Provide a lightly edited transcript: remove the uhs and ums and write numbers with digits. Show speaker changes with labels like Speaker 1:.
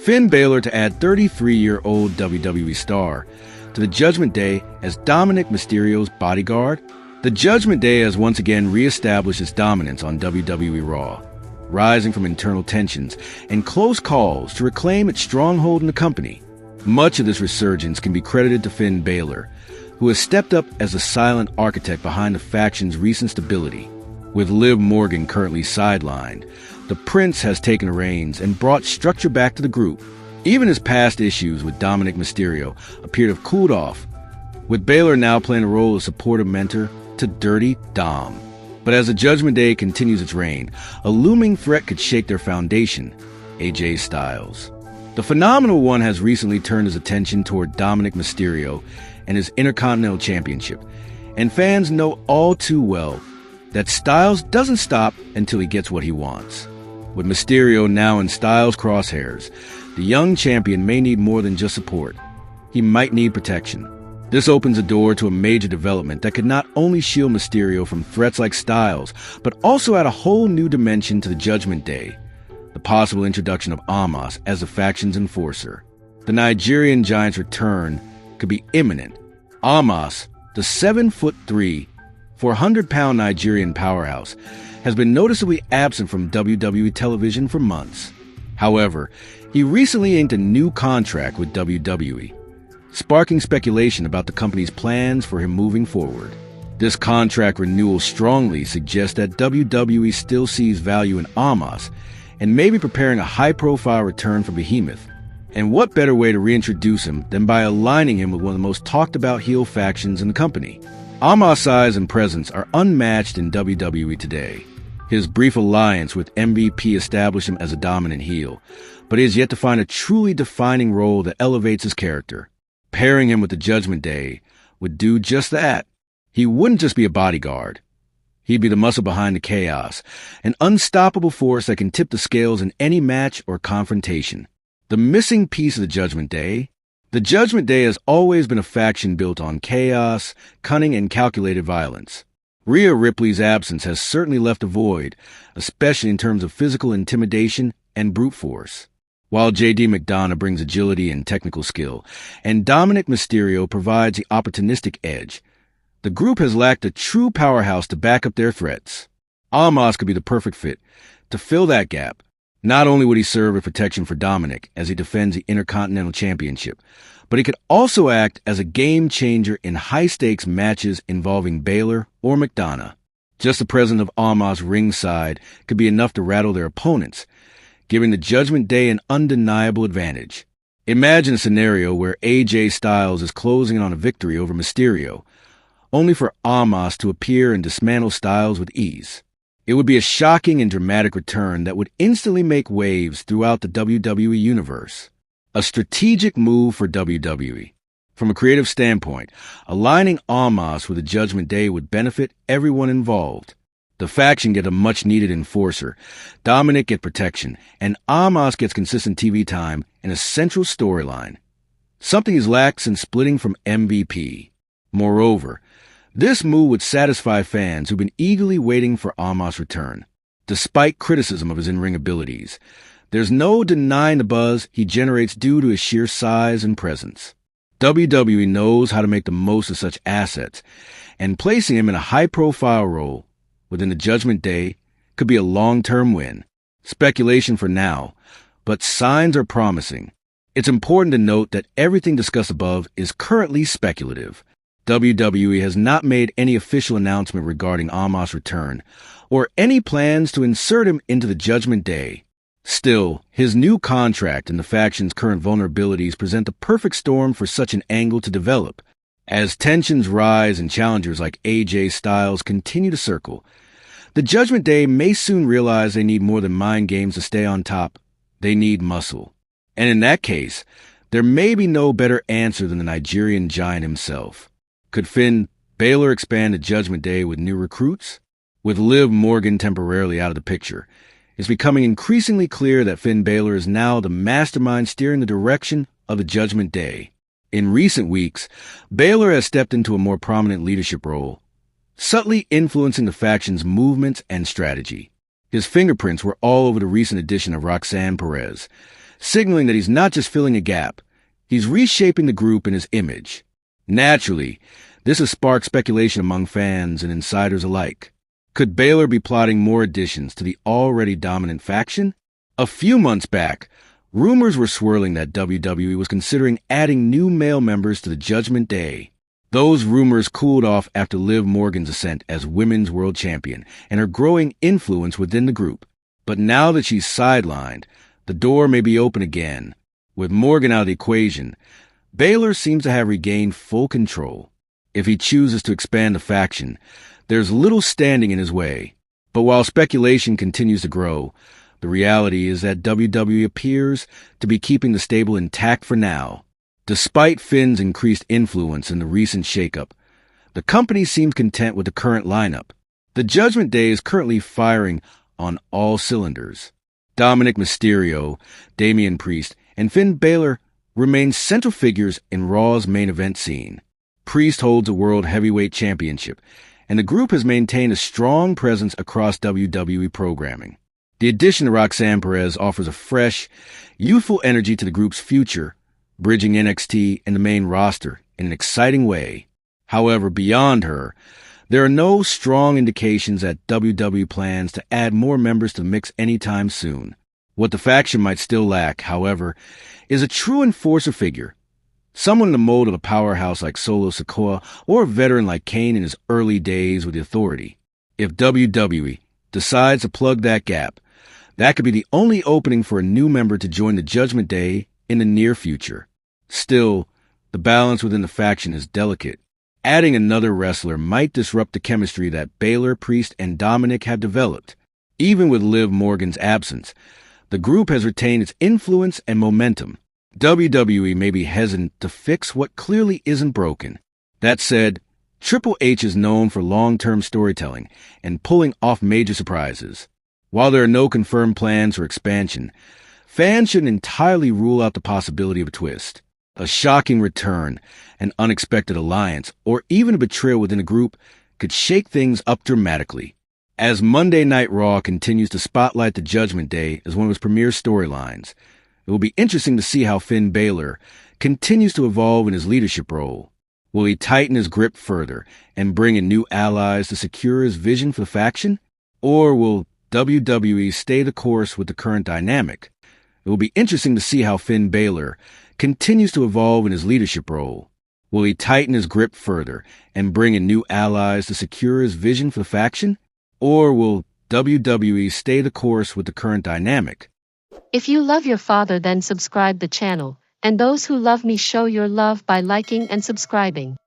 Speaker 1: Finn Balor to add 33-year-old WWE star to the Judgment Day as Dominik Mysterio's bodyguard. The Judgment Day has once again reestablished its dominance on WWE Raw, rising from internal tensions and close calls to reclaim its stronghold in the company. Much of this resurgence can be credited to Finn Balor, who has stepped up as the silent architect behind the faction's recent stability. With Liv Morgan currently sidelined, the Prince has taken the reins and brought structure back to the group. Even his past issues with Dominik Mysterio appear to have cooled off, with Balor now playing the role of supportive mentor to Dirty Dom. But as the Judgment Day continues its reign, a looming threat could shake their foundation, AJ Styles. The Phenomenal One has recently turned his attention toward Dominik Mysterio and his Intercontinental Championship, and fans know all too well that Styles doesn't stop until he gets what he wants. With Mysterio now in Styles' crosshairs, the young champion may need more than just support. He might need protection. This opens a door to a major development that could not only shield Mysterio from threats like Styles, but also add a whole new dimension to the Judgment Day: the possible introduction of Omos as the faction's enforcer. The Nigerian Giant's return could be imminent. Omos, the 7'3", 400-pound Nigerian powerhouse, has been noticeably absent from WWE television for months. However, he recently inked a new contract with WWE, sparking speculation about the company's plans for him moving forward. This contract renewal strongly suggests that WWE still sees value in Omos and may be preparing a high-profile return for Behemoth. And what better way to reintroduce him than by aligning him with one of the most talked-about heel factions in the company? Omos' size and presence are unmatched in WWE today. His brief alliance with MVP established him as a dominant heel, but he has yet to find a truly defining role that elevates his character. Pairing him with the Judgment Day would do just that. He wouldn't just be a bodyguard. He'd be the muscle behind the chaos, an unstoppable force that can tip the scales in any match or confrontation. The missing piece of the Judgment Day? The Judgment Day has always been a faction built on chaos, cunning, and calculated violence. Rhea Ripley's absence has certainly left a void, especially in terms of physical intimidation and brute force. While J.D. McDonough brings agility and technical skill, and Dominik Mysterio provides the opportunistic edge, the group has lacked a true powerhouse to back up their threats. Omos could be the perfect fit to fill that gap. Not only would he serve as protection for Dominik as he defends the Intercontinental Championship, but he could also act as a game-changer in high-stakes matches involving Balor or McDonough. Just the presence of Omos ringside could be enough to rattle their opponents, giving the Judgment Day an undeniable advantage. Imagine a scenario where AJ Styles is closing in on a victory over Mysterio, only for Omos to appear and dismantle Styles with ease. It would be a shocking and dramatic return that would instantly make waves throughout the WWE universe. A strategic move for WWE. From a creative standpoint, aligning Omos with the Judgment Day would benefit everyone involved. The faction get a much-needed enforcer, Dominik get protection, and Omos gets consistent TV time and a central storyline. Something is lacked since splitting from MVP. Moreover, this move would satisfy fans who've been eagerly waiting for Omos' return. Despite criticism of his in-ring abilities, there's no denying the buzz he generates due to his sheer size and presence. WWE knows how to make the most of such assets, and placing him in a high-profile role within the Judgment Day could be a long-term win. Speculation for now, but signs are promising. It's important to note that everything discussed above is currently speculative. WWE has not made any official announcement regarding Omos' return, or any plans to insert him into the Judgment Day. Still, his new contract and the faction's current vulnerabilities present the perfect storm for such an angle to develop. As tensions rise and challengers like AJ Styles continue to circle, the Judgment Day may soon realize they need more than mind games to stay on top. They need muscle. And in that case, there may be no better answer than the Nigerian Giant himself. Could Finn Balor expand the Judgment Day with new recruits? With Liv Morgan temporarily out of the picture, it's becoming increasingly clear that Finn Balor is now the mastermind steering the direction of the Judgment Day. In recent weeks, Balor has stepped into a more prominent leadership role, subtly influencing the faction's movements and strategy. His fingerprints were all over the recent addition of Roxanne Perez, signaling that he's not just filling a gap, he's reshaping the group and his image. Naturally, this has sparked speculation among fans and insiders alike. Could Balor be plotting more additions to the already dominant faction? A few months back, rumors were swirling that WWE was considering adding new male members to the Judgment Day. Those rumors cooled off after Liv Morgan's ascent as Women's World Champion and her growing influence within the group. But now that she's sidelined, the door may be open again. With Morgan out of the equation, Balor seems to have regained full control. If he chooses to expand the faction, there's little standing in his way. But while speculation continues to grow, the reality is that WWE appears to be keeping the stable intact for now. Despite Finn's increased influence in the recent shakeup, the company seems content with the current lineup. The Judgment Day is currently firing on all cylinders. Dominik Mysterio, Damian Priest, and Finn Balor remain central figures in Raw's main event scene. Priest holds a World Heavyweight Championship, and the group has maintained a strong presence across WWE programming. The addition of Roxanne Perez offers a fresh, youthful energy to the group's future, bridging NXT and the main roster in an exciting way. However, beyond her, there are no strong indications that WWE plans to add more members to the mix anytime soon. What the faction might still lack, however, is a true enforcer figure. Someone in the mold of a powerhouse like Solo Sikoa or a veteran like Kane in his early days with the Authority. If WWE decides to plug that gap, that could be the only opening for a new member to join the Judgment Day in the near future. Still, the balance within the faction is delicate. Adding another wrestler might disrupt the chemistry that Balor, Priest, and Dominik have developed. Even with Liv Morgan's absence, the group has retained its influence and momentum. WWE may be hesitant to fix what clearly isn't broken. That said, Triple H is known for long-term storytelling and pulling off major surprises. While there are no confirmed plans for expansion, fans shouldn't entirely rule out the possibility of a twist. A shocking return, an unexpected alliance, or even a betrayal within a group could shake things up dramatically. As Monday Night Raw continues to spotlight the Judgment Day as one of its premier storylines, it will be interesting to see how Finn Balor continues to evolve in his leadership role. Will he tighten his grip further and bring in new allies to secure his vision for the faction? Or will WWE stay the course with the current dynamic? It will be interesting to see how Finn Balor continues to evolve in his leadership role. Will he tighten his grip further and bring in new allies to secure his vision for the faction? Or will WWE stay the course with the current dynamic?
Speaker 2: If you love your father, then subscribe the channel, and those who love me show your love by liking and subscribing.